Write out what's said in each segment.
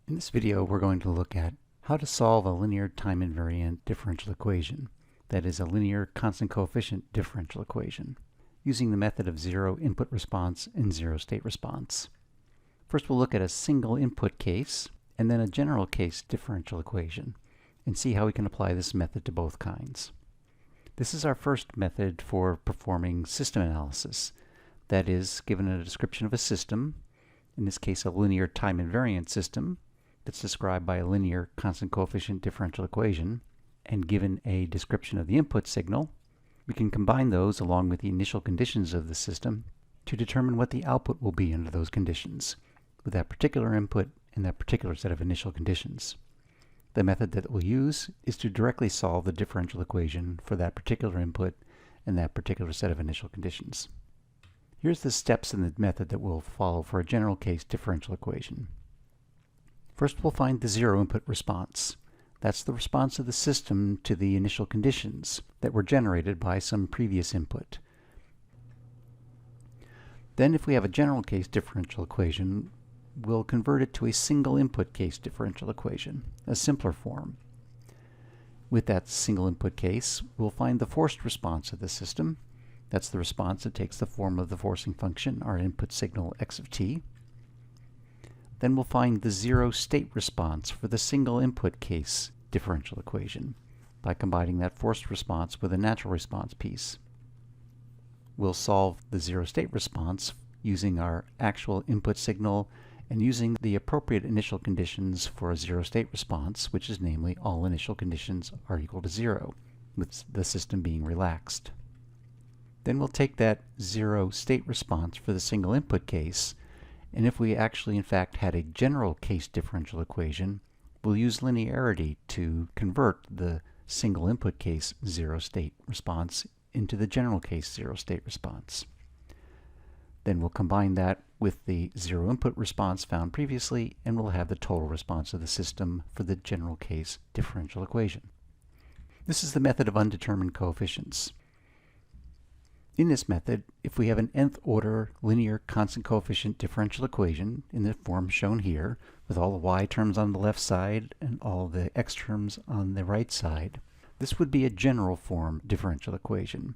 In this video, we're going to look at how to solve a linear time invariant differential equation, that is a linear constant coefficient differential equation, using the method of zero input response and zero state response. First, we'll look at a single input case and then a general case differential equation and see how we can apply this method to both kinds. This is our first method for performing system analysis, that is, given a description of a system, in this case a linear time invariant system, that's described by a linear constant coefficient differential equation, and given a description of the input signal, we can combine those along with the initial conditions of the system to determine what the output will be under those conditions, with that particular input and that particular set of initial conditions. The method that we'll use is to directly solve the differential equation for that particular input and that particular set of initial conditions. Here's the steps in the method that we'll follow for a general case differential equation. First, we'll find the zero input response. That's the response of the system to the initial conditions that were generated by some previous input. Then, if we have a general case differential equation, we'll convert it to a single input case differential equation, a simpler form. With that single input case, we'll find the forced response of the system. That's the response that takes the form of the forcing function, our input signal x of t. Then we'll find the zero state response for the single input case differential equation by combining that forced response with a natural response piece. We'll solve the zero state response using our actual input signal and using the appropriate initial conditions for a zero state response, which is namely all initial conditions are equal to 0, with the system being relaxed. Then we'll take that zero state response for the single input case, and if we actually in fact had a general case differential equation, we'll use linearity to convert the single input case zero state response into the general case zero state response. Then we'll combine that with the zero input response found previously, and we'll have the total response of the system for the general case differential equation. This is the method of undetermined coefficients. In this method, if we have an nth order linear constant coefficient differential equation in the form shown here, with all the y terms on the left side and all the x terms on the right side, this would be a general form differential equation.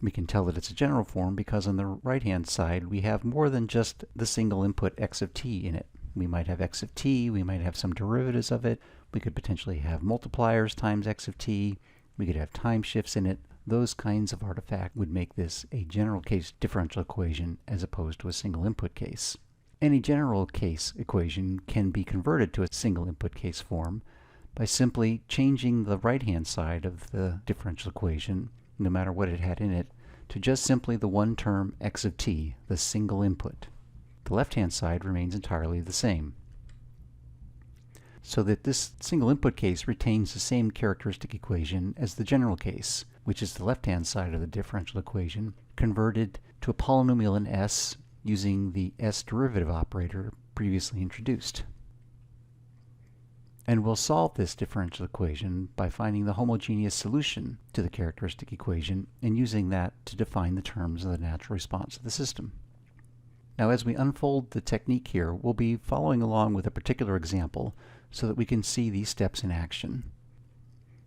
We can tell that it's a general form because on the right-hand side we have more than just the single input x of t in it. We might have x of t, we might have some derivatives of it, we could potentially have multipliers times x of t, we could have time shifts in it. Those kinds of artifacts would make this a general case differential equation as opposed to a single input case. Any general case equation can be converted to a single input case form by simply changing the right-hand side of the differential equation, no matter what it had in it, to just simply the one term x of t, the single input. The left-hand side remains entirely the same, so that this single input case retains the same characteristic equation as the general case, which is the left-hand side of the differential equation, converted to a polynomial in S using the S derivative operator previously introduced. And we'll solve this differential equation by finding the homogeneous solution to the characteristic equation and using that to define the terms of the natural response of the system. Now, as we unfold the technique here, we'll be following along with a particular example so that we can see these steps in action.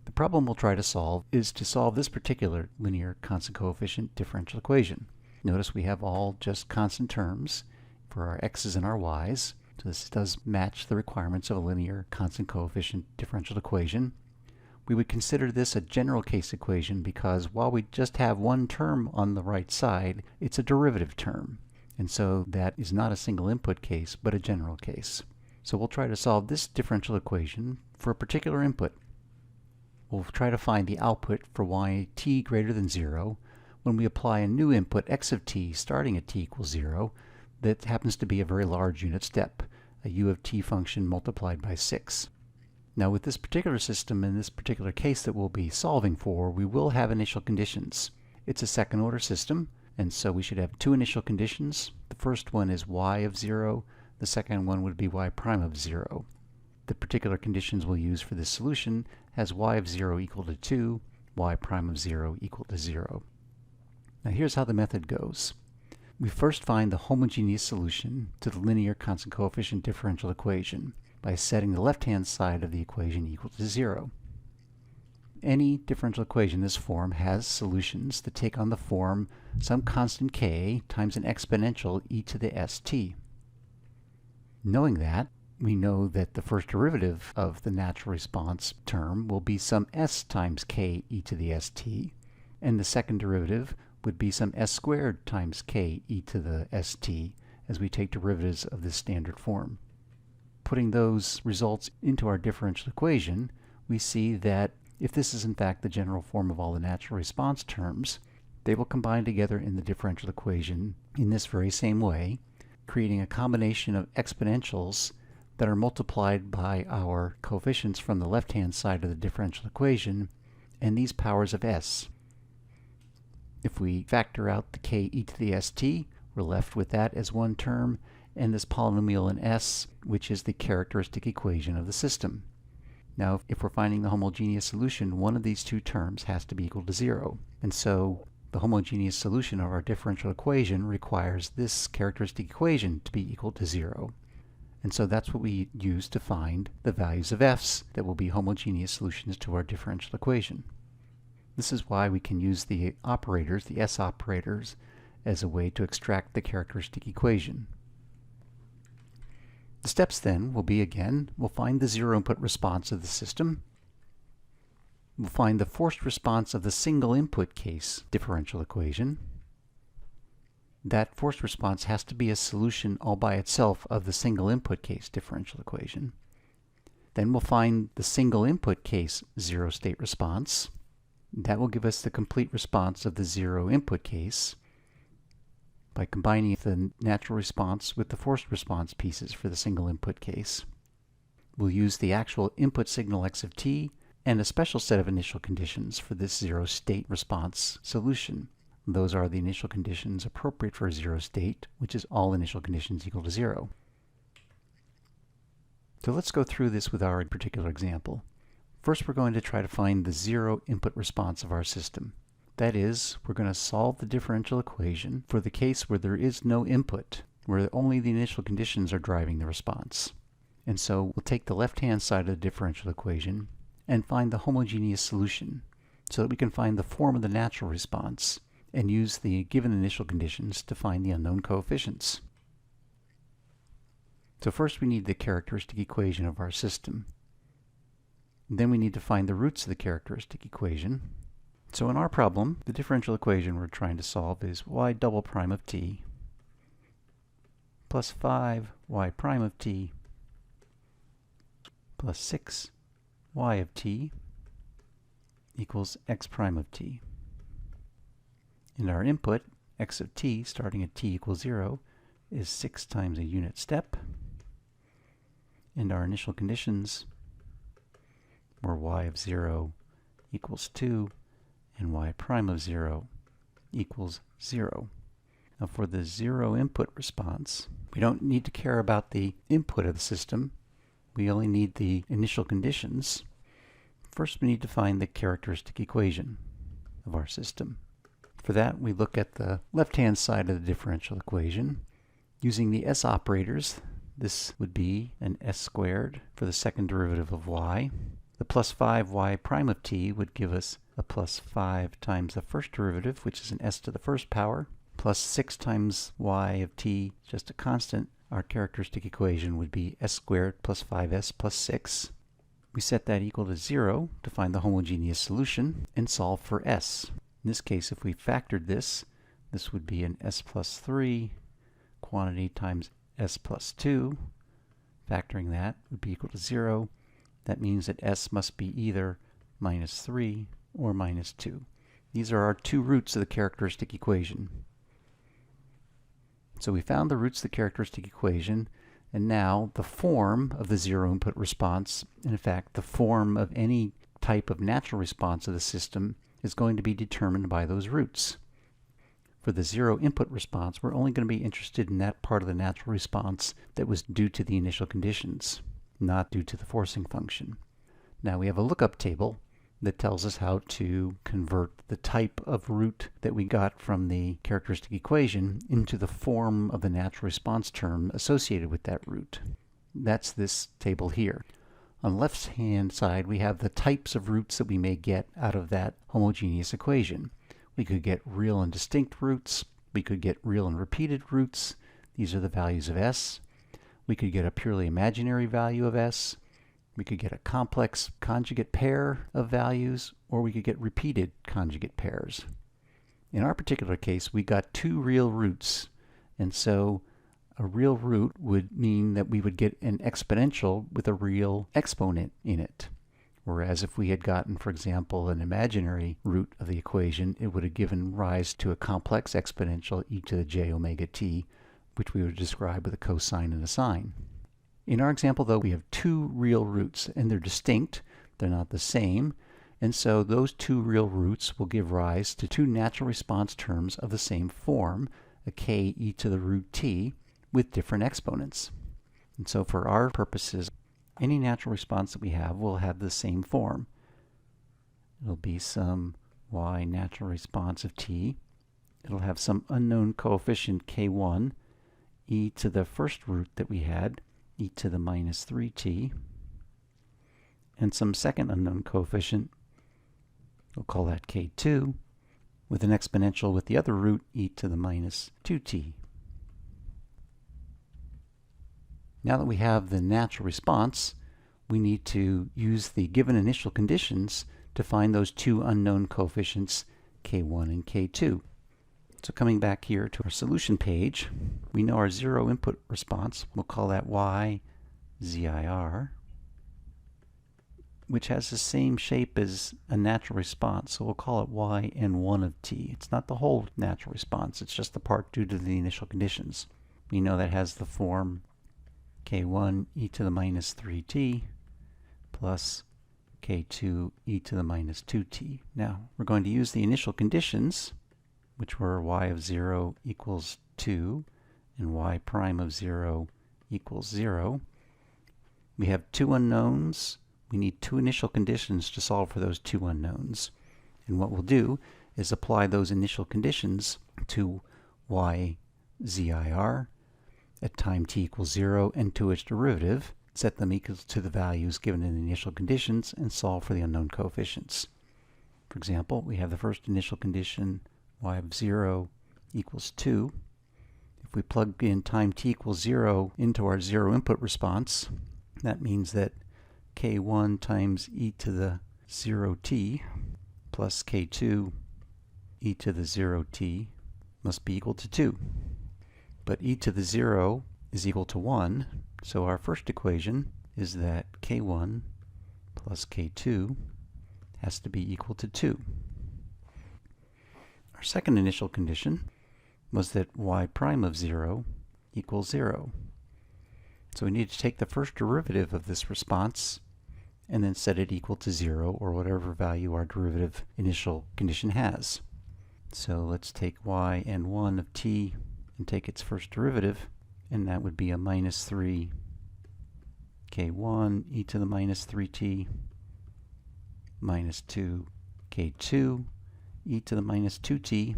The problem we'll try to solve is to solve this particular linear constant coefficient differential equation. Notice we have all just constant terms for our x's and our y's, so this does match the requirements of a linear constant coefficient differential equation. We would consider this a general case equation because while we just have one term on the right side, it's a derivative term, and so that is not a single input case but a general case. So we'll try to solve this differential equation for a particular input. We'll try to find the output for yt greater than 0 when we apply a new input x of t starting at t equals 0 that happens to be a very large unit step, a u of t function multiplied by 6. Now with this particular system in this particular case that we'll be solving for, we will have initial conditions. It's a second order system, and so we should have two initial conditions. The first one is y of 0, the second one would be y prime of 0. The particular conditions we'll use for this solution has y of 0 equal to 2, y prime of 0 equal to 0. Now here's how the method goes. We first find the homogeneous solution to the linear constant coefficient differential equation. by setting the left-hand side of the equation equal to 0. Any differential equation in this form has solutions that take on the form some constant k times an exponential e to the st. Knowing that, we know that the first derivative of the natural response term will be some s times k e to the st, and the second derivative would be some s squared times k e to the st as we take derivatives of this standard form. Putting those results into our differential equation, we see that if this is in fact the general form of all the natural response terms, they will combine together in the differential equation in this very same way, creating a combination of exponentials that are multiplied by our coefficients from the left-hand side of the differential equation and these powers of s. If we factor out the k e to the st, we're left with that as one term, and this polynomial in s, which is the characteristic equation of the system. Now, if we're finding the homogeneous solution, one of these two terms has to be equal to 0. And so the homogeneous solution of our differential equation requires this characteristic equation to be equal to 0. And so that's what we use to find the values of f's that will be homogeneous solutions to our differential equation. This is why we can use the operators, the s operators, as a way to extract the characteristic equation. The steps then will be, again, we'll find the zero input response of the system. We'll find the forced response of the single input case differential equation. That forced response has to be a solution all by itself of the single input case differential equation. Then we'll find the single input case zero state response. That will give us the complete response of the zero input case by combining the natural response with the forced response pieces for the single input case. We'll use the actual input signal x of t and a special set of initial conditions for this zero state response solution. Those are the initial conditions appropriate for a zero state, which is all initial conditions equal to 0. So let's go through this with our particular example. First, we're going to try to find the zero input response of our system. That is, we're going to solve the differential equation for the case where there is no input, where only the initial conditions are driving the response. And so we'll take the left-hand side of the differential equation and find the homogeneous solution so that we can find the form of the natural response and use the given initial conditions to find the unknown coefficients. So first we need the characteristic equation of our system. Then we need to find the roots of the characteristic equation. So in our problem, the differential equation we're trying to solve is y double prime of t plus 5y prime of t plus 6y of t equals x prime of t. And our input, x of t, starting at t equals 0, is 6 times a unit step. And our initial conditions were y of 0 equals 2 and y prime of 0 equals 0. Now for the zero input response, we don't need to care about the input of the system. We only need the initial conditions. First we need to find the characteristic equation of our system. For that we look at the left-hand side of the differential equation. Using the s operators, this would be an s squared for the second derivative of y. The plus 5y prime of t would give us a plus 5 times the first derivative, which is an s to the first power, plus 6 times y of t, just a constant. Our characteristic equation would be s squared plus 5s plus 6. We set that equal to 0 to find the homogeneous solution and solve for s. In this case, if we factored this, this would be an s plus 3 quantity times s plus 2. Factoring that would be equal to 0. That means that s must be either minus 3 or minus 2. These are our two roots of the characteristic equation. So we found the roots of the characteristic equation, and now the form of the zero input response, and in fact the form of any type of natural response of the system, is going to be determined by those roots. For the zero input response, we're only going to be interested in that part of the natural response that was due to the initial conditions, not due to the forcing function. Now we have a lookup table that tells us how to convert the type of root that we got from the characteristic equation into the form of the natural response term associated with that root. That's this table here. On the left-hand side, we have the types of roots that we may get out of that homogeneous equation. We could get real and distinct roots. We could get real and repeated roots. These are the values of s. We could get a purely imaginary value of s. We could get a complex conjugate pair of values, or we could get repeated conjugate pairs. In our particular case, we got two real roots, and so a real root would mean that we would get an exponential with a real exponent in it. Whereas if we had gotten, for example, an imaginary root of the equation, it would have given rise to a complex exponential e to the j omega t, which we would describe with a cosine and a sine. In our example, though, we have two real roots, and they're distinct. They're not the same. And so those two real roots will give rise to two natural response terms of the same form, a k e to the root t, with different exponents. And so for our purposes, any natural response that we have will have the same form. It'll be some y natural response of t. It'll have some unknown coefficient k1, e to the first root that we had, e to the minus 3t, and some second unknown coefficient, we'll call that k2, with an exponential with the other root, e to the minus 2t. Now that we have the natural response, we need to use the given initial conditions to find those two unknown coefficients, k1 and k2. So coming back here to our solution page, we know our zero input response. We'll call that y zir, which has the same shape as a natural response. So we'll call it y n1 of t. It's not the whole natural response. It's just the part due to the initial conditions. We know that has the form k1 e to the minus 3t plus k2 e to the minus 2t. Now, we're going to use the initial conditions, which were y of 0 equals 2 and y prime of 0 equals 0. We have two unknowns. We need two initial conditions to solve for those two unknowns. And what we'll do is apply those initial conditions to y zir at time t equals 0 and to its derivative, set them equal to the values given in the initial conditions, and solve for the unknown coefficients. For example, we have the first initial condition, y of 0 equals 2. If we plug in time t equals 0 into our zero input response, that means that k1 times e to the 0t plus k2 e to the 0t must be equal to 2. But e to the 0 is equal to 1, so our first equation is that k1 plus k2 has to be equal to 2. Our second initial condition was that y prime of 0 equals 0. So we need to take the first derivative of this response and then set it equal to 0, or whatever value our derivative initial condition has. So let's take y n1 of t and take its first derivative, and that would be a minus 3 k1 e to the minus 3t minus 2 k2 e to the minus 2t.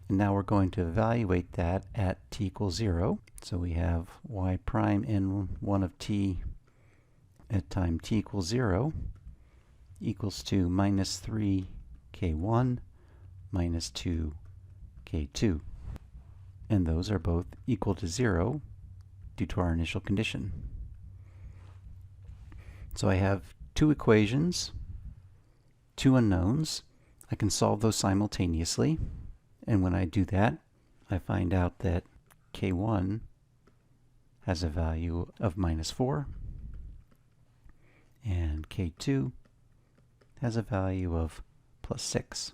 And now we're going to evaluate that at t equals 0. So we have y prime n1 of t at time t equals 0 equals to minus 3 k1 minus 2 k2. And those are both equal to 0 due to our initial condition. So I have two equations, two unknowns. I can solve those simultaneously. And when I do that, I find out that k1 has a value of minus 4, and k2 has a value of plus 6.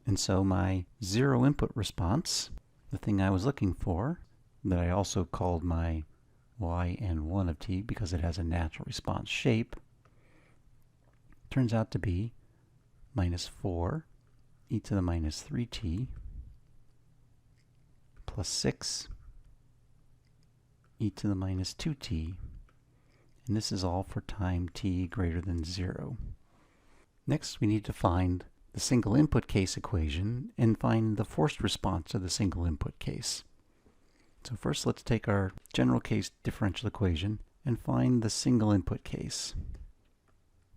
And so my zero input response, the thing I was looking for, that I also called my y n1 of t because it has a natural response shape, turns out to be minus 4 e to the minus 3t plus 6 e to the minus 2t. And this is all for time t greater than 0. Next, we need to find the single input case equation and find the forced response of the single input case. So first let's take our general case differential equation and find the single input case.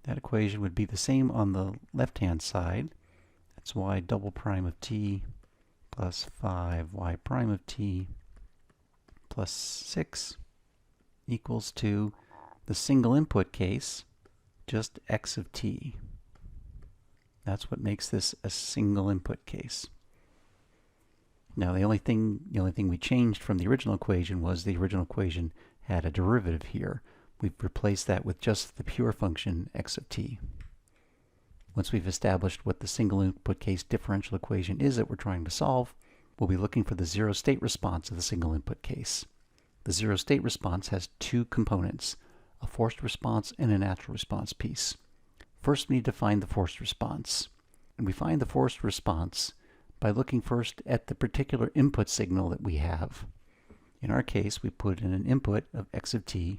That equation would be the same on the left-hand side. That's y double prime of t plus 5y prime of t plus 6 equals to the single input case, just x of t. That's what makes this a single input case. Now the only thing we changed from the original equation was the original equation had a derivative here. We've replaced that with just the pure function x of t. Once we've established what the single input case differential equation is that we're trying to solve, we'll be looking for the zero state response of the single input case. The zero state response has two components, a forced response and a natural response piece. First, we need to find the forced response. And we find the forced response by looking first at the particular input signal that we have. In our case, we put in an input of x of t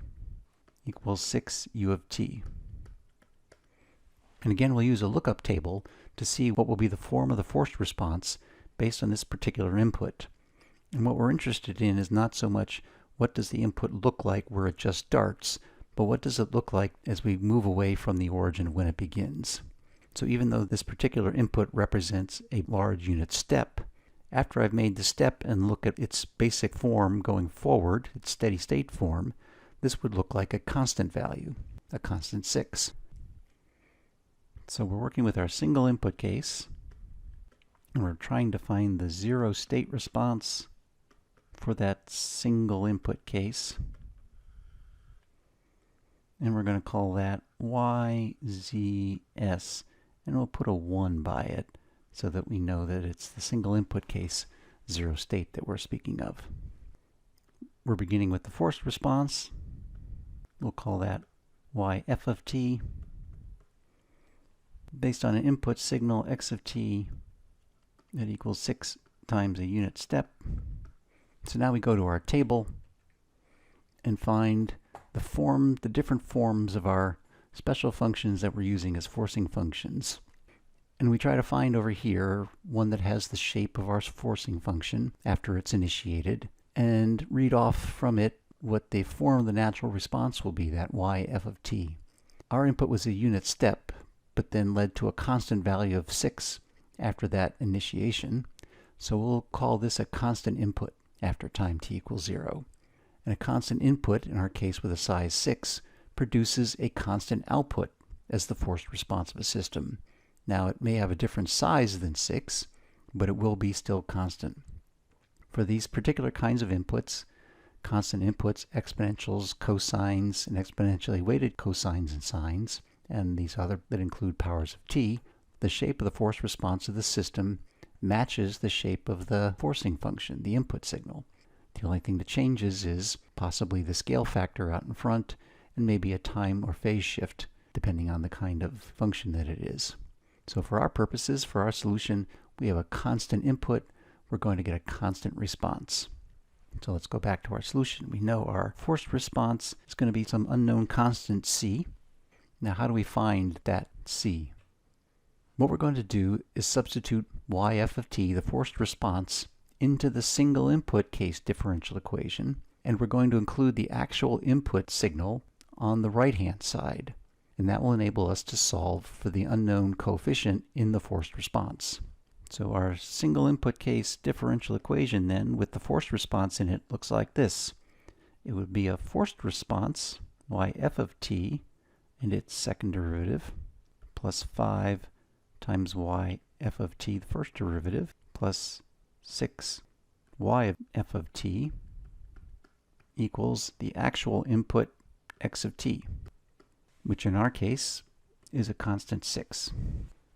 equals 6u of t. And again, we'll use a lookup table to see what will be the form of the forced response based on this particular input. And what we're interested in is not so much what does the input look like where it just starts, but what does it look like as we move away from the origin when it begins. So even though this particular input represents a large unit step, after I've made the step and look at its basic form going forward, its steady state form, this would look like a constant value, a constant 6. So we're working with our single input case, and we're trying to find the zero state response for that single input case. And we're going to call that YZS, and we'll put a 1 by it so that we know that it's the single input case zero state that we're speaking of. We're beginning with the forced response. We'll call that YF of t based on an input signal x of t that equals 6 times a unit step. So now we go to our table and find the different forms of our special functions that we're using as forcing functions. And we try to find over here one that has the shape of our forcing function after it's initiated, and read off from it what the form of the natural response will be, that yf of t. Our input was a unit step, but then led to a constant value of 6 after that initiation. So we'll call this a constant input after time t equals 0. And a constant input, in our case with a size 6, produces a constant output as the forced response of a system. Now it may have a different size than 6, but it will be still constant. For these particular kinds of inputs, constant inputs, exponentials, cosines, and exponentially weighted cosines and sines, and these other that include powers of t, the shape of the forced response of the system matches the shape of the forcing function, the input signal. The only thing that changes is possibly the scale factor out in front and maybe a time or phase shift depending on the kind of function that it is. So for our purposes, for our solution, we have a constant input. We're going to get a constant response. So let's go back to our solution. We know our forced response is going to be some unknown constant c. Now how do we find that c? What we're going to do is substitute yf of t, the forced response, into the single input case differential equation, and we're going to include the actual input signal on the right hand side, and that will enable us to solve for the unknown coefficient in the forced response. So our single input case differential equation then with the forced response in it looks like this. It would be a forced response yf of t and its second derivative plus 5 times yf of t, the first derivative, plus 6 y of f of t equals the actual input x of t, which in our case is a constant 6.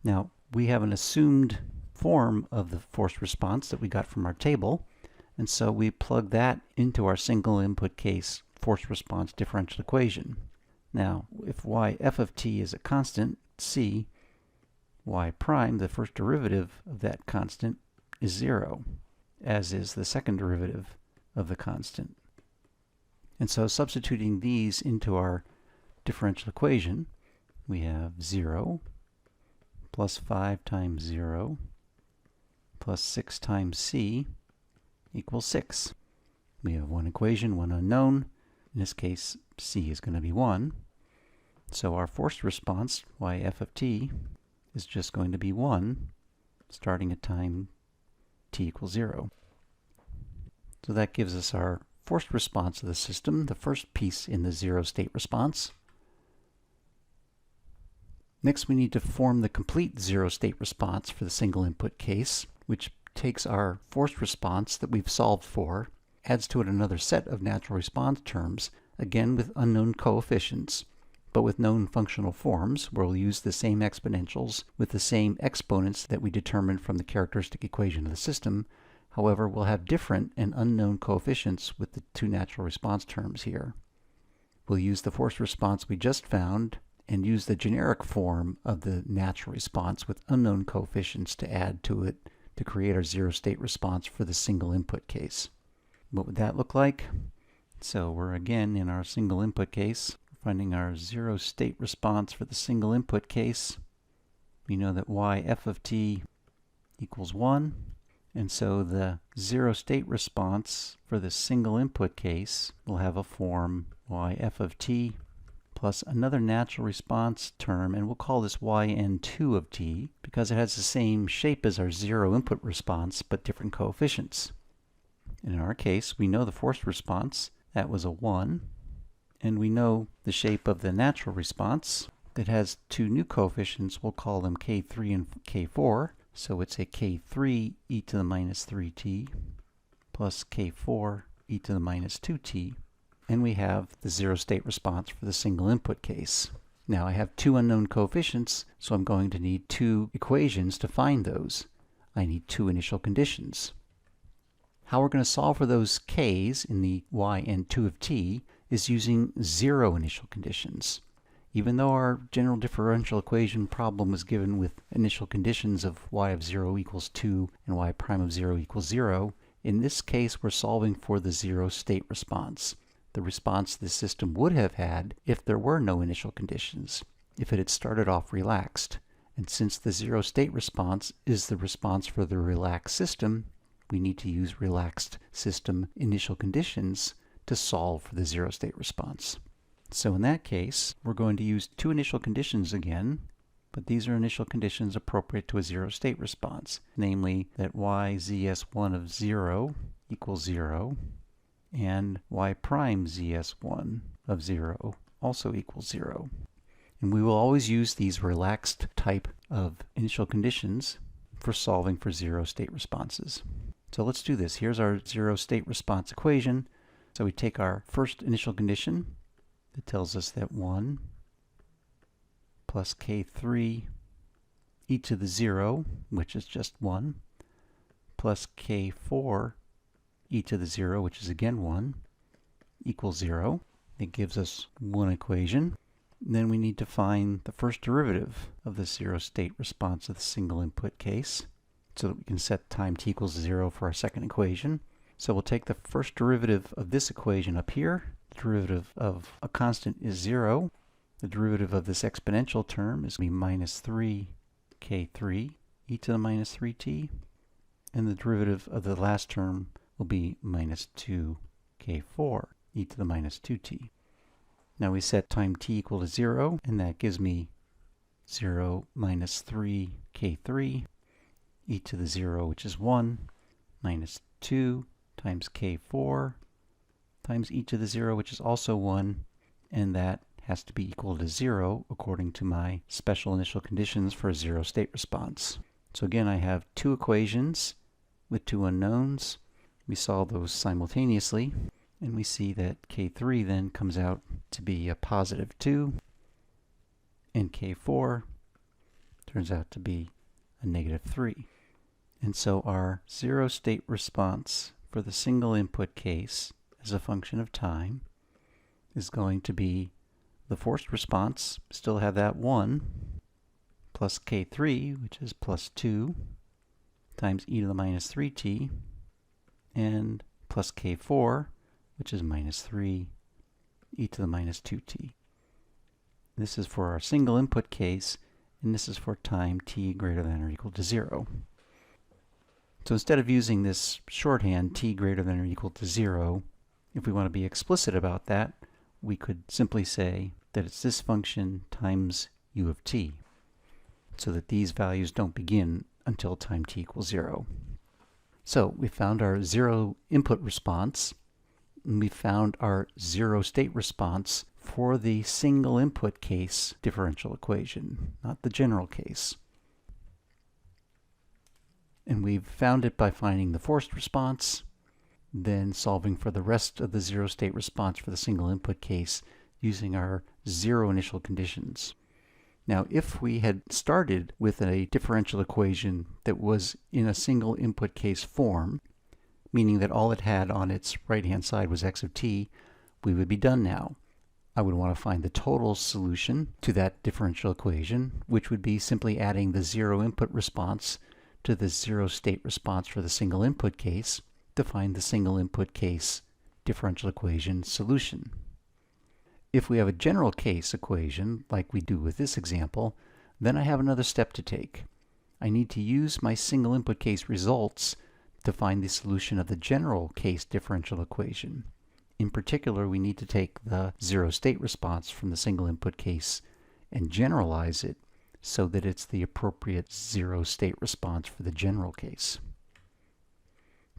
Now we have an assumed form of the forced response that we got from our table, and so we plug that into our single input case forced response differential equation. Now if yf of t is a constant c, y prime, the first derivative of that constant, is 0, as is the second derivative of the constant. And so substituting these into our differential equation, we have 0 plus 5 times 0 plus 6 times c equals 6. We have one equation, one unknown. In this case, c is going to be 1. So our forced response, yf of t, is just going to be 1, starting at time t equals 0. So that gives us our forced response of the system, the first piece in the zero state response. Next, we need to form the complete zero state response for the single input case, which takes our forced response that we've solved for, adds to it another set of natural response terms, again with unknown coefficients, but with known functional forms, where we'll use the same exponentials with the same exponents that we determined from the characteristic equation of the system. However, we'll have different and unknown coefficients with the two natural response terms here. We'll use the forced response we just found and use the generic form of the natural response with unknown coefficients to add to it to create our zero state response for the single input case. What would that look like? So we're again in our single input case, finding our zero state response for the single input case. We know that yf of t equals 1, and so the zero state response for the single input case will have a form yf of t plus another natural response term, and we'll call this yn2 of t because it has the same shape as our zero input response but different coefficients. In our case, we know the forced response, that was a 1, and we know the shape of the natural response. It has two new coefficients, we'll call them k3 and k4, so it's a k3 e to the minus 3t plus k4 e to the minus 2t, and we have the zero state response for the single input case. Now I have two unknown coefficients, so I'm going to need two equations to find those. I need two initial conditions. How we're going to solve for those k's in the yn2 of t is using zero initial conditions. Even though our general differential equation problem was given with initial conditions of y of 0 equals 2 and y prime of 0 equals 0, in this case we're solving for the zero state response. The response the system would have had if there were no initial conditions, if it had started off relaxed. And since the zero state response is the response for the relaxed system, we need to use relaxed system initial conditions to solve for the zero state response. So in that case, we're going to use two initial conditions again, but these are initial conditions appropriate to a zero state response, namely that y zs1 of 0 equals 0, and y prime zs1 of 0 also equals 0. And we will always use these relaxed type of initial conditions for solving for zero state responses. So let's do this. Here's our zero state response equation. So we take our first initial condition that tells us that 1 plus k3 e to the 0, which is just 1, plus k4 e to the 0, which is again 1, equals 0. It gives us one equation. And then we need to find the first derivative of the zero state response of the single input case so that we can set time t equals 0 for our second equation. So we'll take the first derivative of this equation up here. The derivative of a constant is 0. The derivative of this exponential term is going to be minus 3k3 e to the minus 3t. And the derivative of the last term will be minus 2k4 e to the minus 2t. Now we set time t equal to 0, and that gives me 0 minus 3k3 e to the 0, which is 1, minus 2 times k4 times e to the 0, which is also 1, and that has to be equal to 0 according to my special initial conditions for a zero state response. So again, I have two equations with two unknowns. We solve those simultaneously, and we see that k3 then comes out to be a positive 2, and k4 turns out to be a negative 3. And so our zero state response for the single input case as a function of time is going to be the forced response, still have that 1, plus k3, which is plus 2, times e to the minus 3t, and plus k4, which is minus 3 e to the minus 2t. This is for our single input case, and this is for time t greater than or equal to 0. So instead of using this shorthand t greater than or equal to 0, If we want to be explicit about that, we could simply say that it's this function times u of t, so that these values don't begin until time t equals 0. So we found our zero input response, and we found our zero state response for the single input case differential equation, not the general case. And we've found it by finding the forced response, then solving for the rest of the zero state response for the single input case using our zero initial conditions. Now, if we had started with a differential equation that was in a single input case form, meaning that all it had on its right-hand side was x of t, we would be done now. I would want to find the total solution to that differential equation, which would be simply adding the zero input response to the zero state response for the single input case to find the single input case differential equation solution. If we have a general case equation, like we do with this example, then I have another step to take. I need to use my single input case results to find the solution of the general case differential equation. In particular, we need to take the zero state response from the single input case and generalize it so that it's the appropriate zero state response for the general case.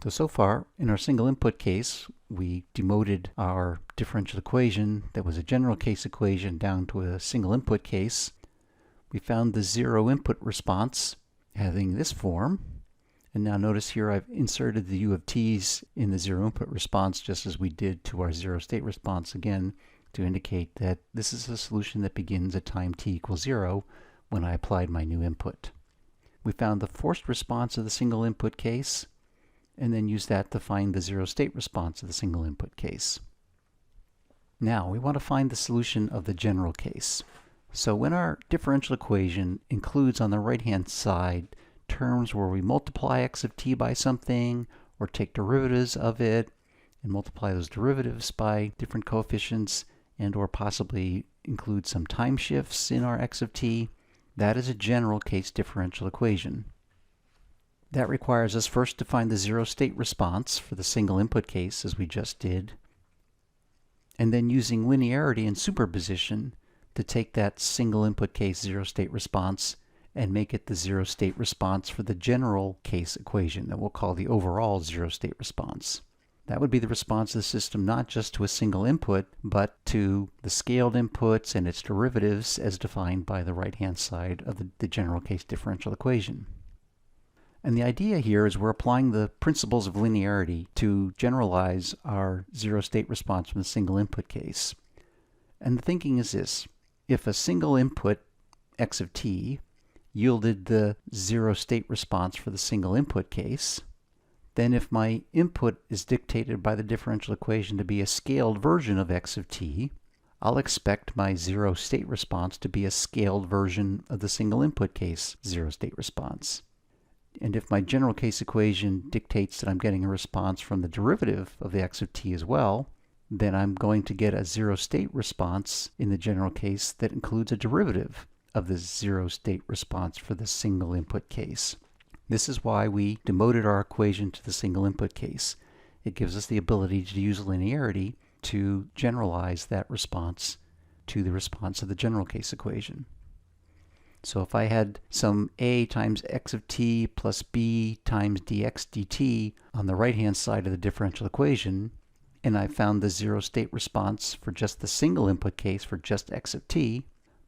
So far, in our single input case, we demoted our differential equation that was a general case equation down to a single input case. We found the zero input response having this form. And now notice here I've inserted the u of t's in the zero input response just as we did to our zero state response again to indicate that this is a solution that begins at time t equals 0 when I applied my new input. We found the forced response of the single input case and then use that to find the zero state response of the single input case. Now we want to find the solution of the general case. So when our differential equation includes on the right-hand side terms where we multiply x of t by something or take derivatives of it and multiply those derivatives by different coefficients and or possibly include some time shifts in our x of t, that is a general case differential equation. That requires us first to find the zero state response for the single input case, as we just did, and then using linearity and superposition to take that single input case zero state response and make it the zero state response for the general case equation that we'll call the overall zero state response. That would be the response of the system not just to a single input, but to the scaled inputs and its derivatives as defined by the right-hand side of the general case differential equation. And the idea here is we're applying the principles of linearity to generalize our zero state response from the single input case. And the thinking is this: if a single input x of t yielded the zero state response for the single input case, then if my input is dictated by the differential equation to be a scaled version of x of t, I'll expect my zero state response to be a scaled version of the single input case zero state response. And if my general case equation dictates that I'm getting a response from the derivative of the x of t as well, then I'm going to get a zero state response in the general case that includes a derivative of the zero state response for the single input case. This is why we demoted our equation to the single input case. It gives us the ability to use linearity to generalize that response to the response of the general case equation. So if I had some a times x of t plus b times dx dt on the right-hand side of the differential equation, and I found the zero state response for just the single input case for just x of t,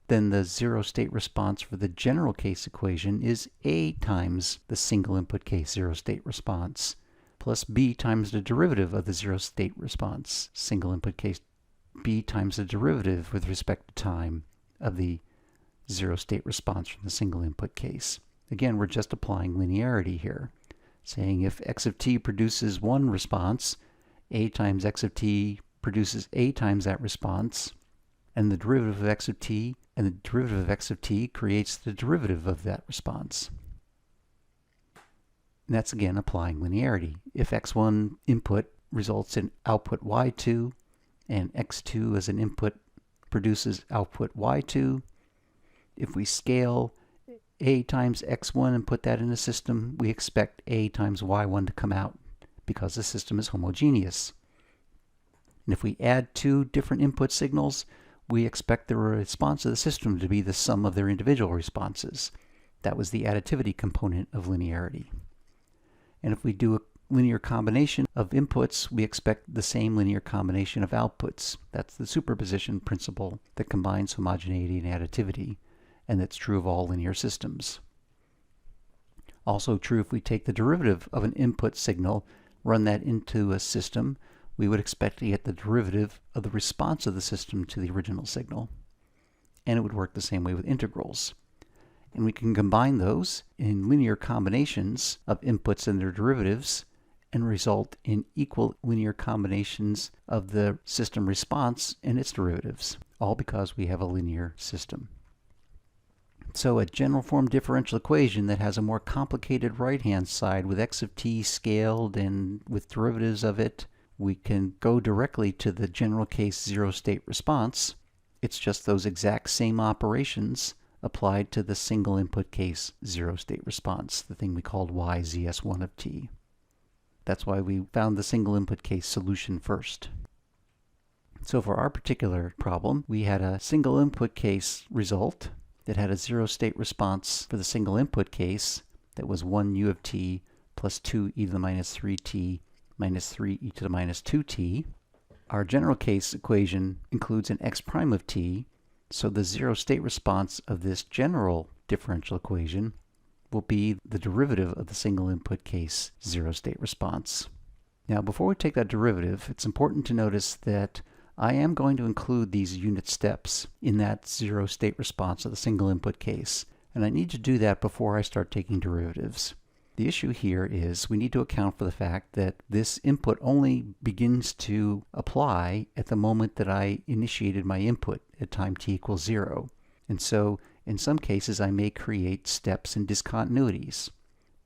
then the zero state response for the general case equation is a times the single input case zero state response plus b times the derivative of the zero state response, single input case, b times the derivative with respect to time of the zero state response from the single input case. Again, we're just applying linearity here, saying if x of t produces one response, a times x of t produces a times that response, and the derivative of x of t and the derivative of x of t creates the derivative of that response. And that's again applying linearity. If x1 input results in output y2 and x2 as an input produces output y2, if we scale a times x1 and put that in the system, we expect a times y1 to come out because the system is homogeneous. And if we add two different input signals, we expect the response of the system to be the sum of their individual responses. That was the additivity component of linearity. And if we do a linear combination of inputs, we expect the same linear combination of outputs. That's the superposition principle that combines homogeneity and additivity, and that's true of all linear systems. Also true if we take the derivative of an input signal, run that into a system, we would expect to get the derivative of the response of the system to the original signal. And it would work the same way with integrals. And we can combine those in linear combinations of inputs and their derivatives and result in equal linear combinations of the system response and its derivatives, all because we have a linear system. So a general form differential equation that has a more complicated right-hand side with x of t scaled and with derivatives of it, we can go directly to the general case zero-state response. It's just those exact same operations applied to the single input case zero-state response, the thing we called yzs1 of t. That's why we found the single input case solution first. So for our particular problem, we had a single input case result that had a zero-state response for the single input case that was 1 u of t plus 2 e to the minus 3t minus 3 e to the minus 2t. Our general case equation includes an x prime of t, so the zero-state response of this general differential equation will be the derivative of the single input case zero-state response. Now before we take that derivative, it's important to notice that I am going to include these unit steps in that zero-state response of the single input case, and I need to do that before I start taking derivatives. The issue here is we need to account for the fact that this input only begins to apply at the moment that I initiated my input at time t equals 0. And so in some cases I may create steps and discontinuities.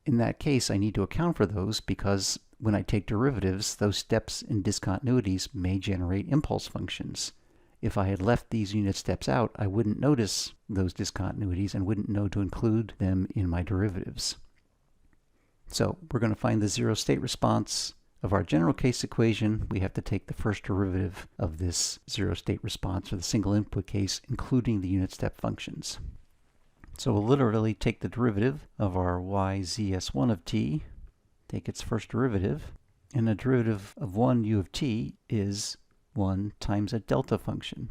In that case I need to account for those because when I take derivatives, those steps and discontinuities may generate impulse functions. If I had left these unit steps out, I wouldn't notice those discontinuities and wouldn't know to include them in my derivatives. So we're going to find the zero-state response of our general case equation. We have to take the first derivative of this zero-state response for the single input case, including the unit step functions. So we'll literally take the derivative of our yzs1 of t, take its first derivative, and the derivative of 1 u of t is 1 times a delta function,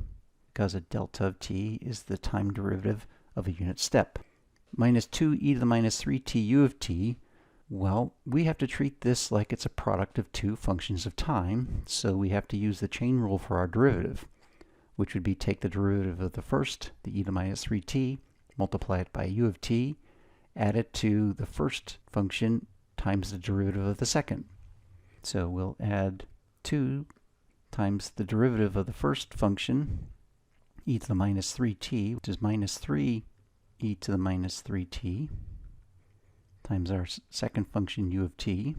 because a delta of t is the time derivative of a unit step. Minus 2 e to the minus 3t u of t, well, we have to treat this like it's a product of two functions of time, so we have to use the chain rule for our derivative, which would be take the derivative of the first, the e to the minus 3t, multiply it by u of t, add it to the first function times the derivative of the second. So we'll add 2 times the derivative of the first function, e to the minus 3t, which is minus 3 e to the minus 3t, times our second function u of t,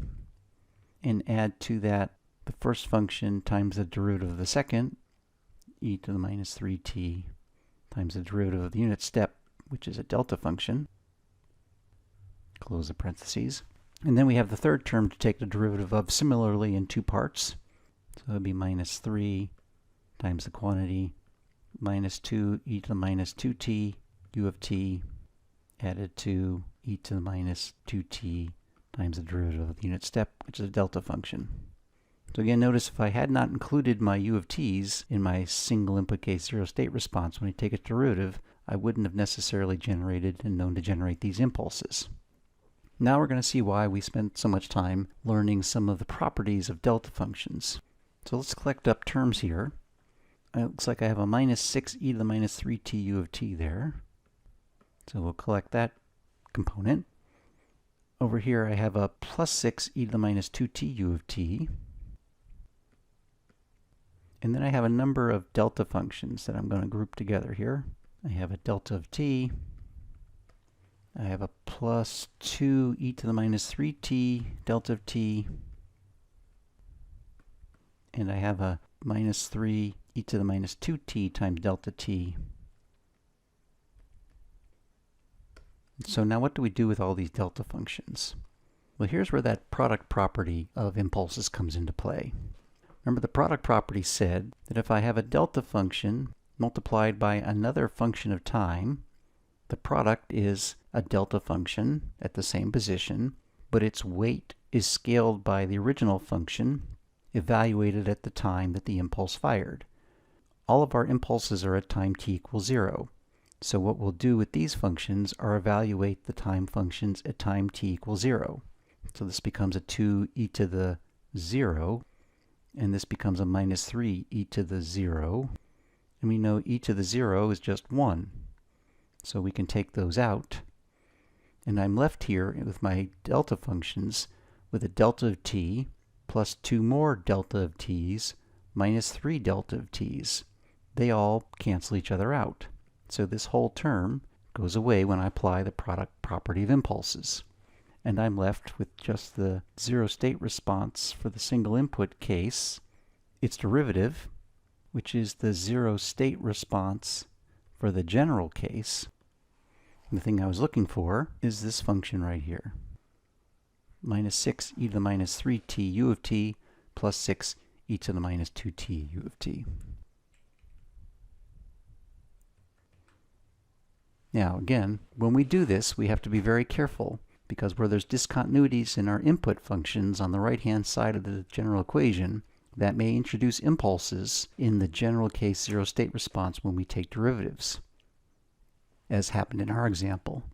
and add to that the first function times the derivative of the second, e to the minus 3t, times the derivative of the unit step, which is a delta function. Close the parentheses. And then we have the third term to take the derivative of similarly in two parts. So it would be minus 3 times the quantity, minus 2 e to the minus 2t u of t, added to e to the minus 2t times the derivative of the unit step, which is a delta function. So again, notice if I had not included my u of t's in my single input case zero-state response, when I take its derivative, I wouldn't have necessarily generated and known to generate these impulses. Now we're going to see why we spent so much time learning some of the properties of delta functions. So let's collect up terms here. It looks like I have a minus 6 e to the minus 3t u of t there. So we'll collect that component. Over here I have a plus 6 e to the minus 2t u of t. And then I have a number of delta functions that I'm going to group together here. I have a delta of t. I have a plus 2 e to the minus 3t delta of t. And I have a minus 3 e to the minus 2t times delta t. So now what do we do with all these delta functions? Well, here's where that product property of impulses comes into play. Remember, the product property said that if I have a delta function multiplied by another function of time, the product is a delta function at the same position, but its weight is scaled by the original function evaluated at the time that the impulse fired. All of our impulses are at time t equals 0. So what we'll do with these functions are evaluate the time functions at time t equals 0. So this becomes a 2e to the 0, and this becomes a minus 3e to the 0. And we know e to the 0 is just 1. So we can take those out. And I'm left here with my delta functions with a delta of t plus 2 more delta of t's minus 3 delta of t's. They all cancel each other out. So this whole term goes away when I apply the product property of impulses. And I'm left with just the zero state response for the single input case, its derivative, which is the zero state response for the general case. The thing I was looking for is this function right here. Minus 6 e to the minus 3t u of t plus 6 e to the minus 2t u of t. Now again, when we do this, we have to be very careful, because where there's discontinuities in our input functions on the right-hand side of the general equation, that may introduce impulses in the general case zero state response when we take derivatives, as happened in our example.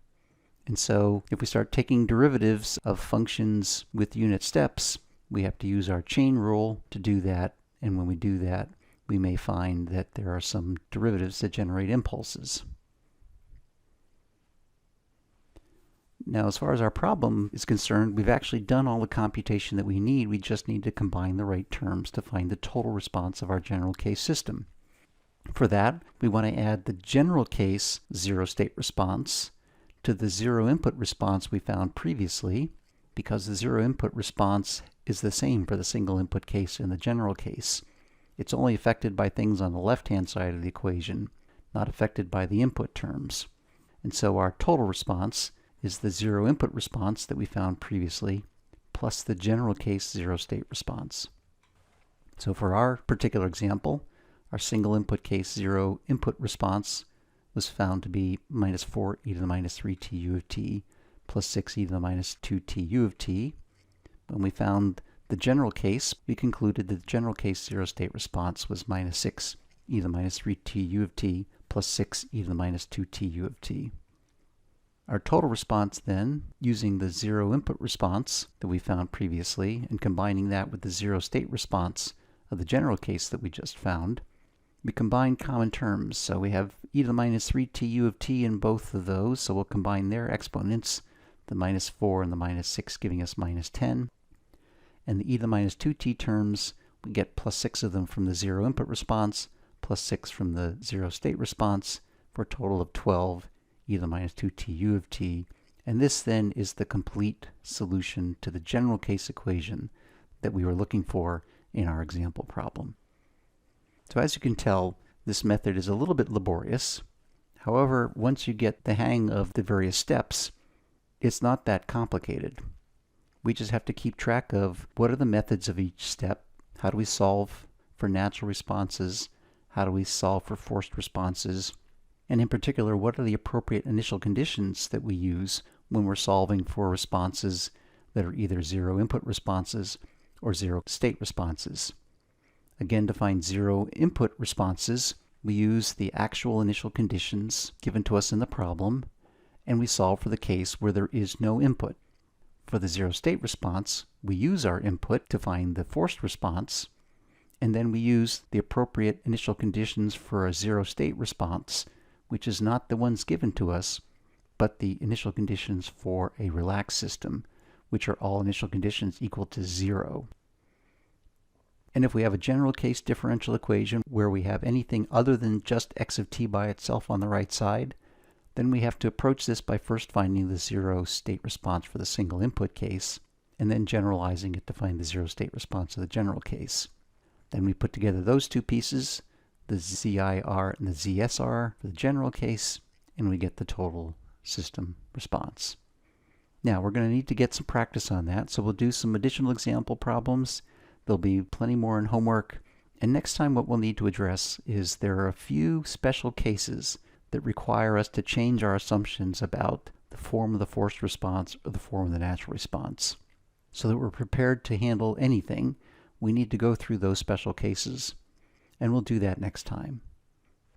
And so if we start taking derivatives of functions with unit steps, we have to use our chain rule to do that, and when we do that, we may find that there are some derivatives that generate impulses. Now, as far as our problem is concerned, we've actually done all the computation that we need. We just need to combine the right terms to find the total response of our general case system. For that, we want to add the general case zero state response to the zero input response we found previously, because the zero input response is the same for the single input case and the general case. It's only affected by things on the left-hand side of the equation, not affected by the input terms. And so our total response is the zero input response that we found previously, plus the general case zero state response. So for our particular example, our single input case zero input response was found to be minus 4 e to the minus 3t u of t plus 6 e to the minus 2t u of t. When we found the general case, we concluded that the general case zero state response was minus 6 e to the minus 3t u of t plus 6 e to the minus 2t u of t. Our total response then, using the zero input response that we found previously and combining that with the zero state response of the general case that we just found, we combine common terms. So we have e to the minus 3t u of t in both of those, so we'll combine their exponents, the minus 4 and the minus 6 giving us minus 10. And the e to the minus 2t terms, we get plus 6 of them from the zero input response, plus 6 from the zero state response, for a total of 12 e to the minus 2t u of t, and this then is the complete solution to the general case equation that we were looking for in our example problem. So as you can tell, this method is a little bit laborious. However, once you get the hang of the various steps, it's not that complicated. We just have to keep track of what are the methods of each step, how do we solve for natural responses, how do we solve for forced responses, and in particular, what are the appropriate initial conditions that we use when we're solving for responses that are either zero input responses or zero state responses. Again, to find zero input responses, we use the actual initial conditions given to us in the problem, and we solve for the case where there is no input. For the zero state response, we use our input to find the forced response, and then we use the appropriate initial conditions for a zero state response, which is not the ones given to us, but the initial conditions for a relaxed system, which are all initial conditions equal to 0. And if we have a general case differential equation where we have anything other than just x of t by itself on the right side, then we have to approach this by first finding the zero state response for the single input case, and then generalizing it to find the zero state response of the general case. Then we put together those two pieces, the ZIR and the ZSR for the general case, and we get the total system response. Now we're going to need to get some practice on that, so we'll do some additional example problems There'll be plenty more in homework. And next time what we'll need to address is there are a few special cases that require us to change our assumptions about the form of the forced response or the form of the natural response. So that we're prepared to handle anything, we need to go through those special cases. And we'll do that next time.